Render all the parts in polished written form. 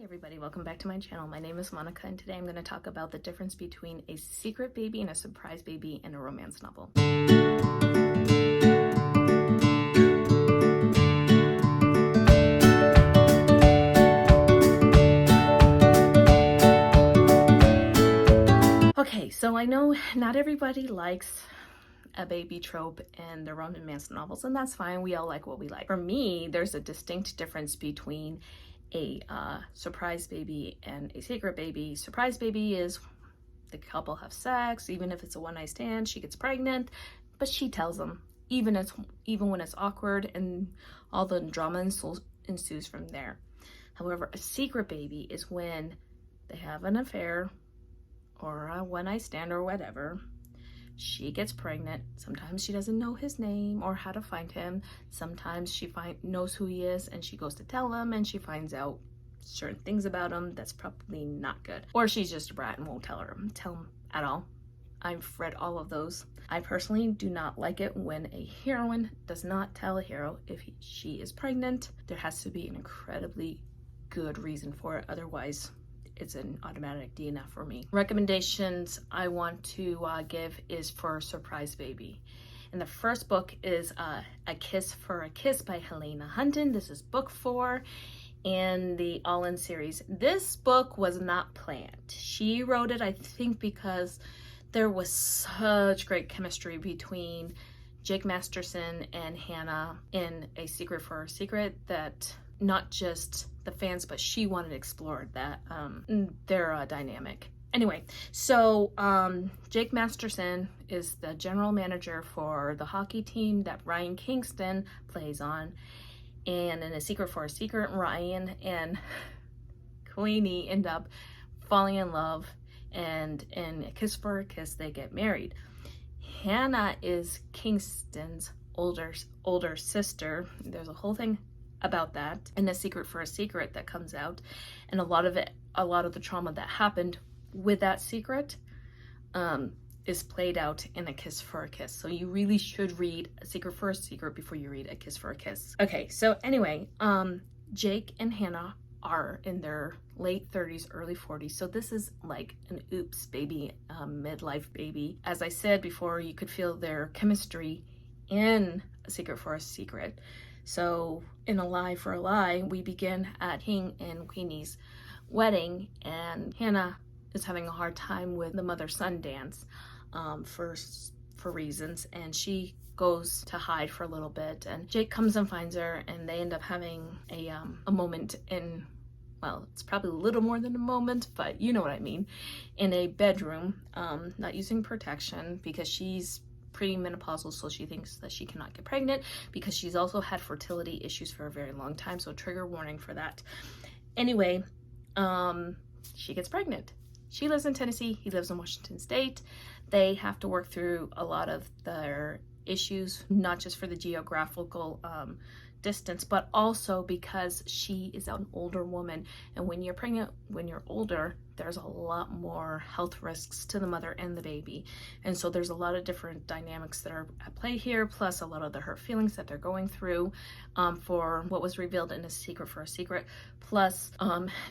Everybody, welcome back to my channel. My name is Monica and today I'm going to talk about the difference between a secret baby and a surprise baby in a romance novel. Okay, so I know not everybody likes a baby trope in the romance novels, and that's fine. We all like what we like. For me, there's a distinct difference between a surprise baby and a secret baby. Surprise baby is the couple have sex, even if it's a one-night stand, she gets pregnant, but she tells them, even when it's awkward, and all the drama ensues from there. However, a secret baby is when they have an affair or a one-night stand or whatever. She gets pregnant. Sometimes she doesn't know his name or how to find him. Sometimes she knows who he is and she goes to tell him and she finds out certain things about him that's probably not good. Or she's just a brat and won't tell him at all. I've read all of those. I personally do not like it when a heroine does not tell a hero if she is pregnant. There has to be an incredibly good reason for it. Otherwise, it's an automatic DNF for me. Recommendations I want to give is for Surprise Baby. And the first book is A Kiss for a Kiss by Helena Hunting. This is book 4 in the All-In series. This book was not planned. She wrote it, I think, because there was such great chemistry between Jake Masterson and Hannah in A Secret for a Secret that not just the fans, but she wanted to explore that their dynamic. Anyway, so Jake Masterson is the general manager for the hockey team that Ryan Kingston plays on, and in A Secret for a Secret, Ryan and Queenie end up falling in love, and in A Kiss for a Kiss they get married. Hannah is Kingston's older sister. There's a whole thing about that in A Secret for a Secret that comes out, and a lot of the trauma that happened with that secret is played out in A Kiss for a Kiss. So you really should read A Secret for a Secret before you read A Kiss for a Kiss. Okay, so anyway, Jake and Hannah are in their late 30s, early 40s. So this is like an oops baby, midlife baby. As I said before, you could feel their chemistry in A Secret for a Secret. So in A Lie for a Lie, we begin at King and Queenie's wedding, and Hannah is having a hard time with the mother-son dance for reasons, and she goes to hide for a little bit, and Jake comes and finds her, and they end up having a moment in, well, it's probably a little more than a moment, but you know what I mean, in a bedroom, not using protection because she's premenopausal, so she thinks that she cannot get pregnant because she's also had fertility issues for a very long time, so trigger warning for that. Anyway, she gets pregnant. She lives in Tennessee, he lives in Washington State. They have to work through a lot of their issues, not just for the geographical distance, but also because she is an older woman, and when you're pregnant, when you're older, there's a lot more health risks to the mother and the baby, and so there's a lot of different dynamics that are at play here, plus a lot of the hurt feelings that they're going through for what was revealed in A Secret for a Secret, plus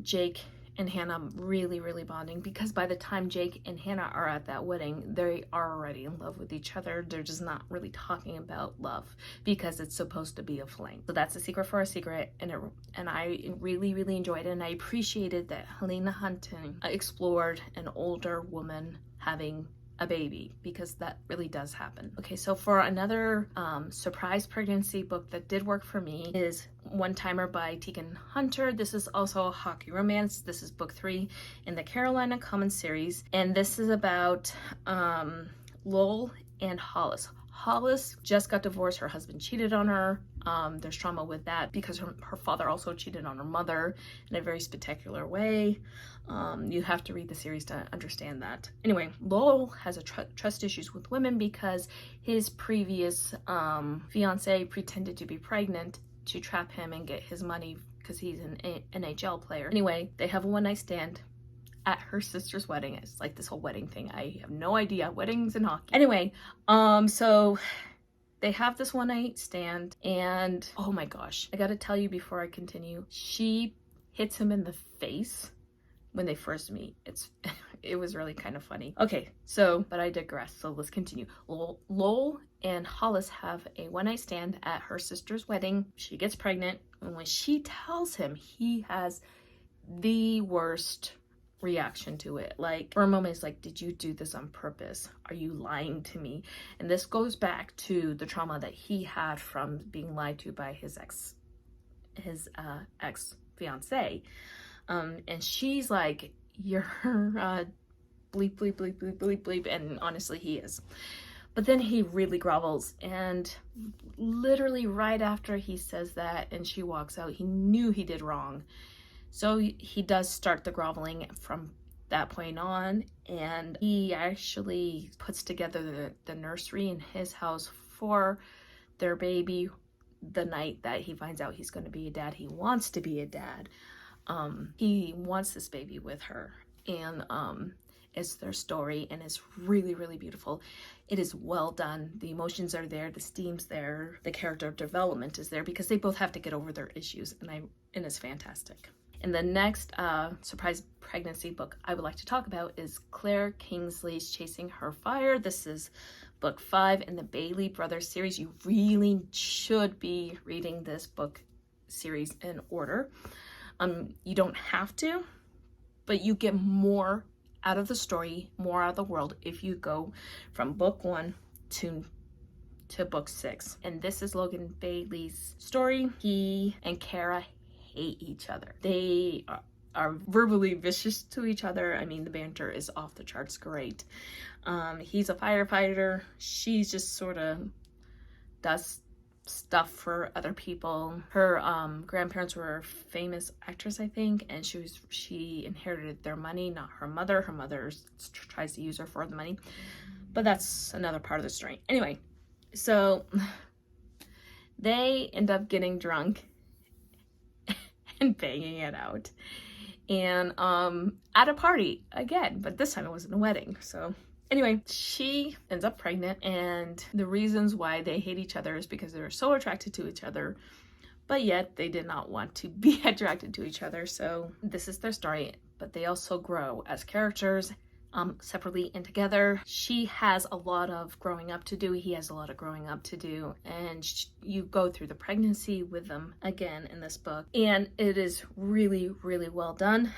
Jake and Hannah really bonding, because by the time Jake and Hannah are at that wedding, they are already in love with each other. They're just not really talking about love because it's supposed to be a fling. So that's A Secret for a Secret, and I really enjoyed it, and I appreciated that Helena Hunting explored an older woman having a baby, because that really does happen. Okay, so for another surprise pregnancy book that did work for me is One Timer by Teagan Hunter. This is also a hockey romance. This is book 3 in the Carolina Commons series, and this is about Lowell and Hollis. Hollis just got divorced. Her husband cheated on her. There's trauma with that because her father also cheated on her mother in a very spectacular way. You have to read the series to understand that. Anyway, Lowell has trust issues with women because his previous fiance pretended to be pregnant to trap him and get his money because he's an NHL player. Anyway, they have a one-night stand at her sister's wedding. It's like this whole wedding thing. I have no idea. Weddings and hockey. Anyway, so they have this one night stand, and oh my gosh, I gotta tell you before I continue, she hits him in the face when they first meet. It was really kind of funny. Okay, so, but I digress, so let's continue. Lowell and Hollis have a one-night stand at her sister's wedding. She gets pregnant, and when she tells him, he has the worst reaction to it. Like, for a moment, it's like, did you do this on purpose? Are you lying to me? And this goes back to the trauma that he had from being lied to by his ex-fiance. And she's like, you're bleep, bleep, bleep, bleep, bleep, bleep. And honestly, he is. But then he really grovels, and literally right after he says that and she walks out, he knew he did wrong. So he does start the groveling from that point on, and he actually puts together the nursery in his house for their baby the night that he finds out he's going to be a dad. He wants to be a dad. He wants this baby with her, and it's their story, and it's really, really beautiful. It is well done. The emotions are there, the steam's there, the character development is there, because they both have to get over their issues, and it's fantastic. And the next surprise pregnancy book I would like to talk about is Claire Kingsley's Chasing Her Fire. This is book 5 in the Bailey Brothers series. You really should be reading this book series in order. You don't have to, but you get more out of the story, more out of the world if you go from book 1 to book 6. And this is Logan Bailey's story. He and Kara hate each other. They are verbally vicious to each other. I mean, the banter is off the charts great. He's a firefighter. She just sort of does stuff for other people. Her grandparents were a famous actress, I think, and she inherited their money, not her mother. Her mother tries to use her for the money, but that's another part of the story. Anyway, so they end up getting drunk and banging it out, and at a party again, but this time it was in a wedding. So anyway, she ends up pregnant, and the reasons why they hate each other is because they're so attracted to each other, but yet they did not want to be attracted to each other. So this is their story, but they also grow as characters, separately and together. She has a lot of growing up to do. He has a lot of growing up to do. And you go through the pregnancy with them again in this book. And it is really, really well done.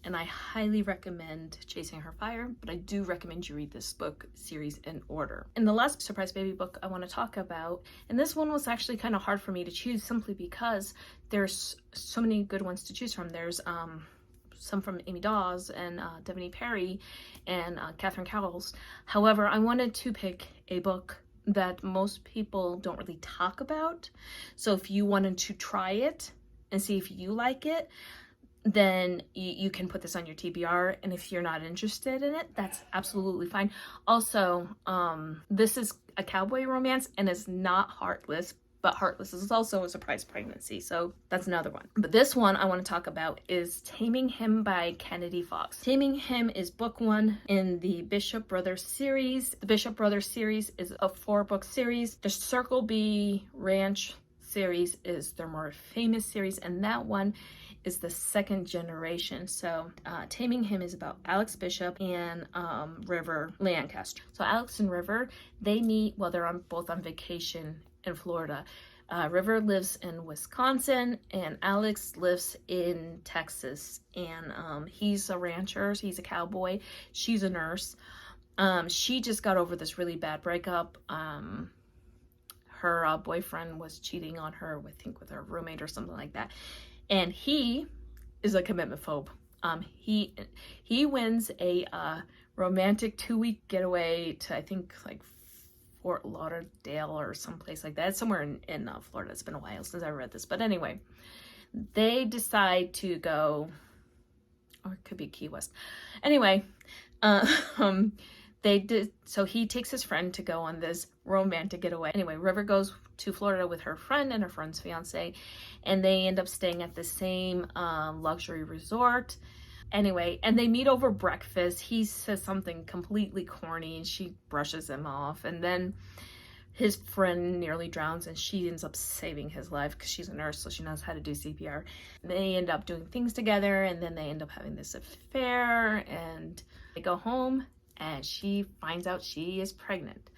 And I highly recommend Chasing Her Fire, but I do recommend you read this book series in order. And the last surprise baby book I want to talk about, and this one was actually kind of hard for me to choose simply because there's so many good ones to choose from. There's some from Amy Dawes and Devoney Perry and Catherine Cowles. However, I wanted to pick a book that most people don't really talk about. So if you wanted to try it and see if you like it, then you can put this on your TBR. And if you're not interested in it, that's absolutely fine. Also, this is a cowboy romance and it's not Heartless, but Heartless is also a surprise pregnancy, so that's another one. But this one I want to talk about is Taming Him by Kennedy Fox. Taming Him is book 1 in the Bishop Brothers series. The Bishop Brothers series is a 4-book series. The Circle B Ranch series is their more famous series, and that one is the 2nd generation. So Taming Him is about Alex Bishop and River Lancaster. So Alex and River, they meet while they're both on vacation in Florida. River lives in Wisconsin and Alex lives in Texas, and he's a rancher, he's a cowboy, she's a nurse. She just got over this really bad breakup. Her boyfriend was cheating on her, I think with her roommate or something like that, and he is a commitment phobe. He wins a romantic 2-week getaway to, I think, like Fort Lauderdale or someplace like that. It's somewhere in Florida. It's been a while since I read this, but anyway, they decide to go, or it could be Key West. Anyway, so he takes his friend to go on this romantic getaway. Anyway, River goes to Florida with her friend and her friend's fiance, and they end up staying at the same luxury resort. Anyway, and they meet over breakfast. He says something completely corny and she brushes him off. And then his friend nearly drowns and she ends up saving his life because she's a nurse, so she knows how to do CPR. They end up doing things together, and then they end up having this affair, and they go home and she finds out she is pregnant.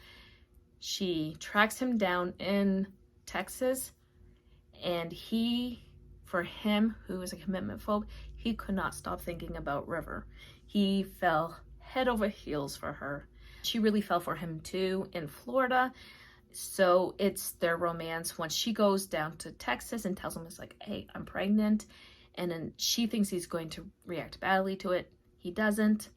She tracks him down in Texas, and for him, who is a commitment phobe, he could not stop thinking about River. He fell head over heels for her. She really fell for him too in Florida. So it's their romance when she goes down to Texas and tells him, it's like, hey, I'm pregnant. And then she thinks he's going to react badly to it. He doesn't.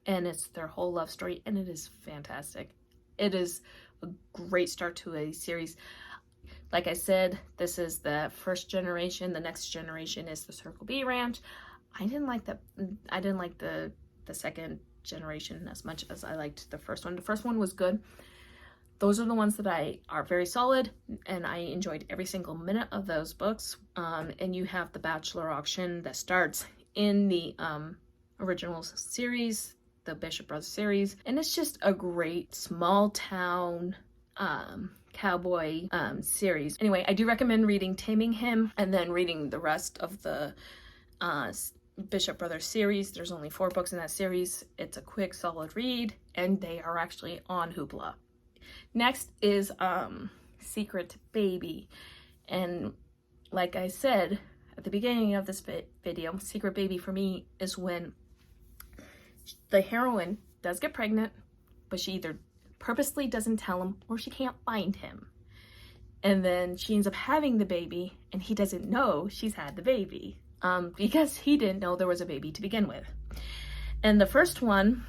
And it's their whole love story, and it is fantastic. It is a great start to a series. Like I said, this is the first generation. The next generation is the Circle B Ranch. I didn't like the second generation as much as I liked the first one. The first one was good. Those are the ones that are very solid, and I enjoyed every single minute of those books. And you have the Bachelor auction that starts in the original series, the Bishop Brothers series, and it's just a great small town cowboy series. Anyway, I do recommend reading Taming Him and then reading the rest of the Bishop Brothers series. There's only 4 books in that series. It's a quick, solid read, and they are actually on Hoopla. Next is Secret Baby, and like I said at the beginning of this video, Secret Baby for me is when the heroine does get pregnant, but she either purposely doesn't tell him or she can't find him. And then she ends up having the baby, and he doesn't know she's had the baby because he didn't know there was a baby to begin with. And the first one,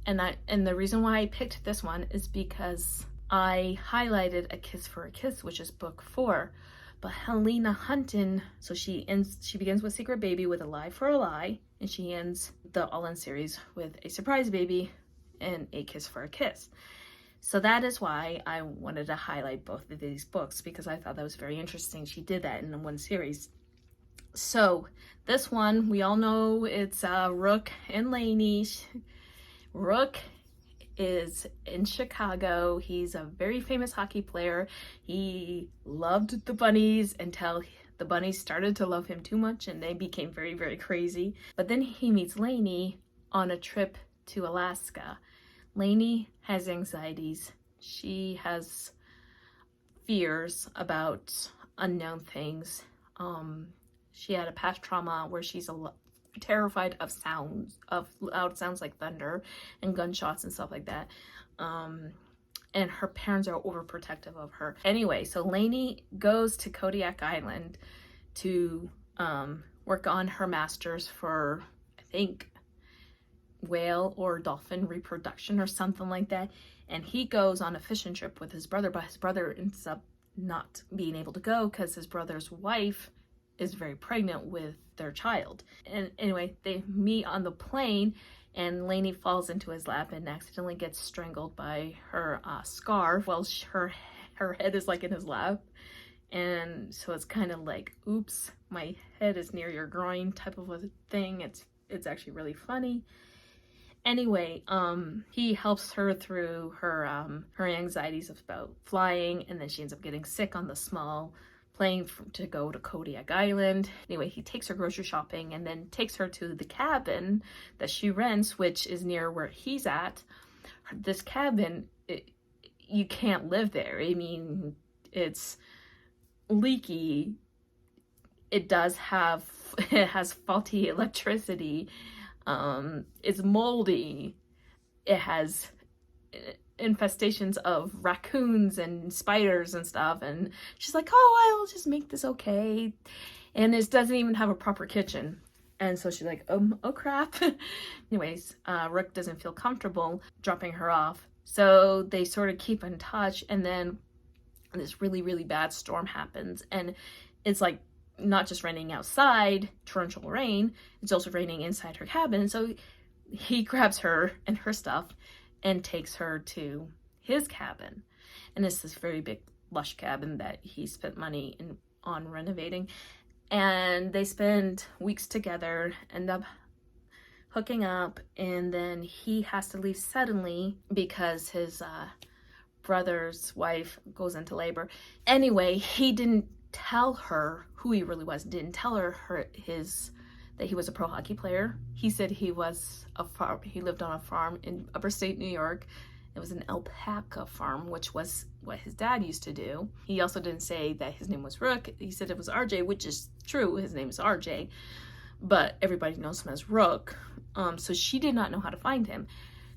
and the reason why I picked this one is because I highlighted A Kiss for a Kiss, which is book 4. But Helena Hunting, so she begins with Secret Baby with A Lie for a Lie, and she ends the All-In series with A Surprise Baby and A Kiss for a Kiss. So that is why I wanted to highlight both of these books, because I thought that was very interesting. She did that in one series. So this one, we all know it's Rook and Lainey. Rook is in Chicago. He's a very famous hockey player. He loved the bunnies until the bunnies started to love him too much, and they became very, very crazy. But then he meets Lainey on a trip to Alaska. Lainey has anxieties. She has fears about unknown things. She had a past trauma where she's terrified of loud sounds like thunder and gunshots and stuff like that. And her parents are overprotective of her. Anyway, so Lainey goes to Kodiak Island to work on her master's for, I think, whale or dolphin reproduction or something like that. And he goes on a fishing trip with his brother, but his brother ends up not being able to go because his brother's wife is very pregnant with their child. And anyway, they meet on the plane, and Lainey falls into his lap and accidentally gets strangled by her scarf while her head is like in his lap. And so it's kind of like, oops, my head is near your groin type of a thing. It's actually really funny. Anyway, he helps her through her anxieties about flying, and then she ends up getting sick on the small plane to go to Kodiak Island. Anyway, he takes her grocery shopping and then takes her to the cabin that she rents, which is near where he's at. This cabin, you can't live there. I mean, it's leaky. It has faulty electricity. It's moldy. It has infestations of raccoons and spiders and stuff, and she's like, oh, I'll just make this okay. And it doesn't even have a proper kitchen, and so she's like, oh crap. Anyways, Rook doesn't feel comfortable dropping her off, so they sort of keep in touch, and then this really, really bad storm happens, and it's like not just raining outside, torrential rain, it's also raining inside her cabin. So he grabs her and her stuff and takes her to his cabin. And it's this very big, lush cabin that he spent money on renovating. And they spend weeks together, end up hooking up, and then he has to leave suddenly because his brother's wife goes into labor. Anyway, he didn't tell her who he really was. Didn't tell her that he was a pro hockey player. He said he lived on a farm in upstate New York. It was an alpaca farm, which was what his dad used to do. He also didn't say that his name was Rook. He said it was RJ, which is true. His name is RJ, but everybody knows him as Rook. So she did not know how to find him.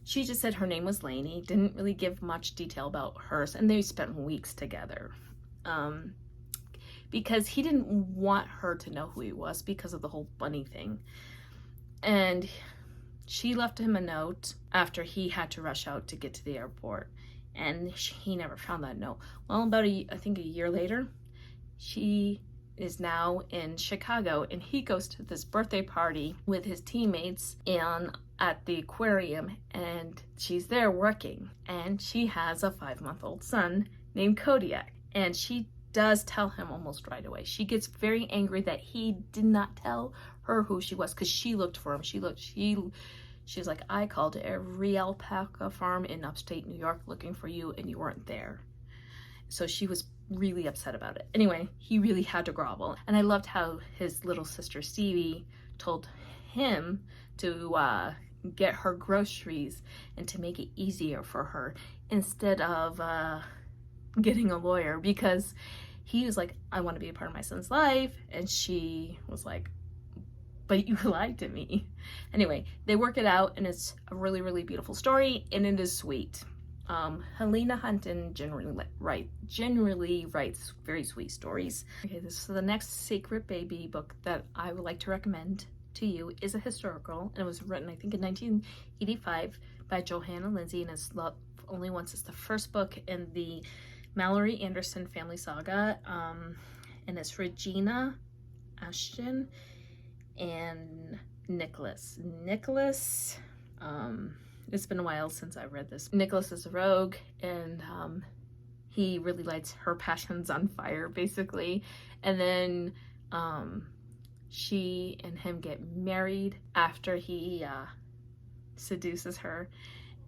She just said her name was Lainey. Didn't really give much detail about hers, and they spent weeks together. Because he didn't want her to know who he was because of the whole bunny thing. And she left him a note after he had to rush out to get to the airport. And he never found that note. Well, about I think a year later, she is now in Chicago, and he goes to this birthday party with his teammates and at the aquarium, and she's there working. And she has a 5-month-old son named Kodiak. And she does tell him almost right away. She gets very angry that he did not tell her who she was, because she looked for him. She's like, I called every alpaca farm in upstate New York looking for you, and you weren't there. So she was really upset about it. Anyway, he really had to grovel. And I loved how his little sister Stevie told him to get her groceries and to make it easier for her instead of getting a lawyer, because he was like, I want to be a part of my son's life, and she was like, but you lied to me. Anyway, they work it out, and it's a really, really beautiful story, and it is sweet. Helena Hunting generally writes very sweet stories. Okay, so the next Secret Baby book that I would like to recommend to you is a historical, and it was written, I think, in 1985 by Johanna, Lindsey, and it's only once. It's the first book in the Mallory Anderson family saga, and it's Regina, Ashton, and Nicholas. It's been a while since I read this. Nicholas is a rogue, and he really lights her passions on fire, basically. And then she and him get married after he seduces her.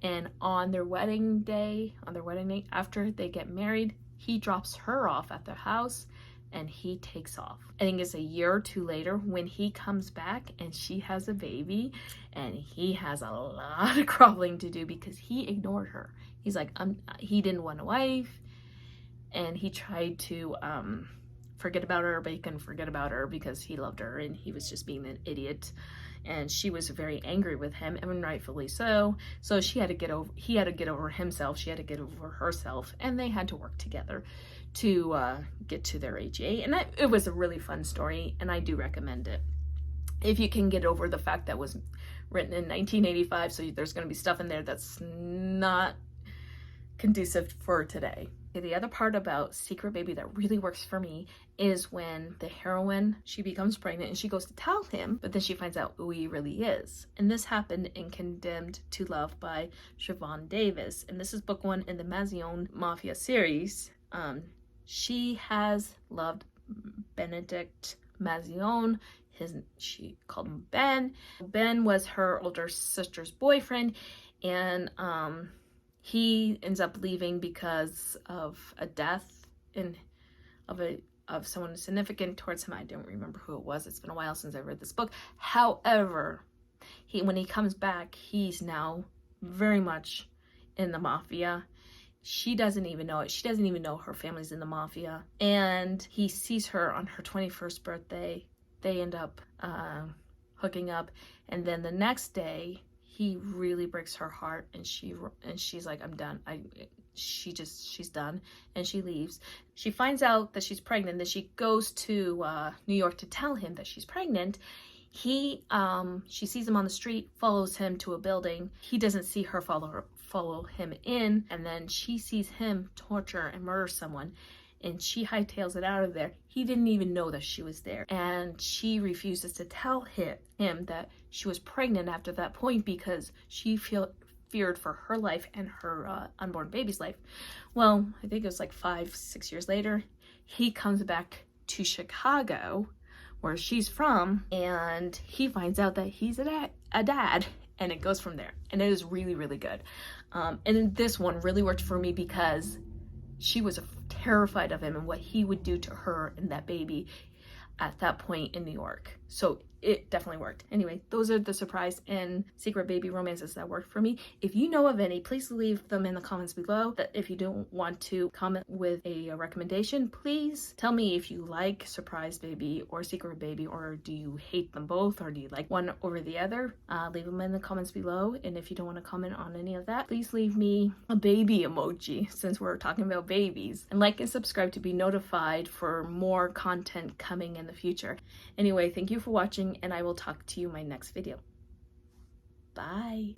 And on their wedding night, after they get married, he drops her off at their house and he takes off. I think it's a year or two later when he comes back and she has a baby, and he has a lot of groveling to do because he ignored her. He's like, he didn't want a wife, and he tried to forget about her, but he couldn't forget about her because he loved her and he was just being an idiot. And she was very angry with him, and rightfully so. So he had to get over himself, she had to get over herself, and they had to work together to get to their HA. And it was a really fun story, and I do recommend it. If you can get over the fact that it was written in 1985, so there's going to be stuff in there that's not conducive for today. The other part about Secret Baby that really works for me is when the heroine, she becomes pregnant and she goes to tell him, but then she finds out who he really is. And this happened in Condemned to Love by Siobhan Davis. And this is book 1 in the Mazzone Mafia series. She has loved Benedict Mazzone. She called him Ben. Ben was her older sister's boyfriend, and he ends up leaving because of a death of someone significant towards him. I don't remember who it was. It's been a while since I read this book. However, when he comes back, he's now very much in the mafia. She doesn't even know it. She doesn't even know her family's in the mafia. And he sees her on her 21st birthday. They end up hooking up. And then the next day, he really breaks her heart, and she's like, I'm done. She's done, and she leaves. She finds out that she's pregnant. Then she goes to New York to tell him that she's pregnant. She sees him on the street, follows him to a building. He doesn't see her follow him in, and then she sees him torture and murder someone, and she hightails it out of there. He didn't even know that she was there, and she refuses to tell him that she was pregnant after that point because she feared for her life and her unborn baby's life. Well, I think it was like 5-6 years later, he comes back to Chicago, where she's from, and he finds out that he's a dad, and it goes from there. And it is really, really good. And then this one really worked for me because she was terrified of him and what he would do to her and that baby at that point in New York. So it definitely worked. Anyway, those are the surprise and secret baby romances that worked for me. If you know of any, please leave them in the comments below. If you don't want to comment with a recommendation, please tell me if you like surprise baby or secret baby, or do you hate them both, or do you like one over the other? Leave them in the comments below. And if you don't want to comment on any of that, please leave me a baby emoji since we're talking about babies. And like and subscribe to be notified for more content coming in the future. Anyway, thank you for watching, and I will talk to you in my next video. Bye.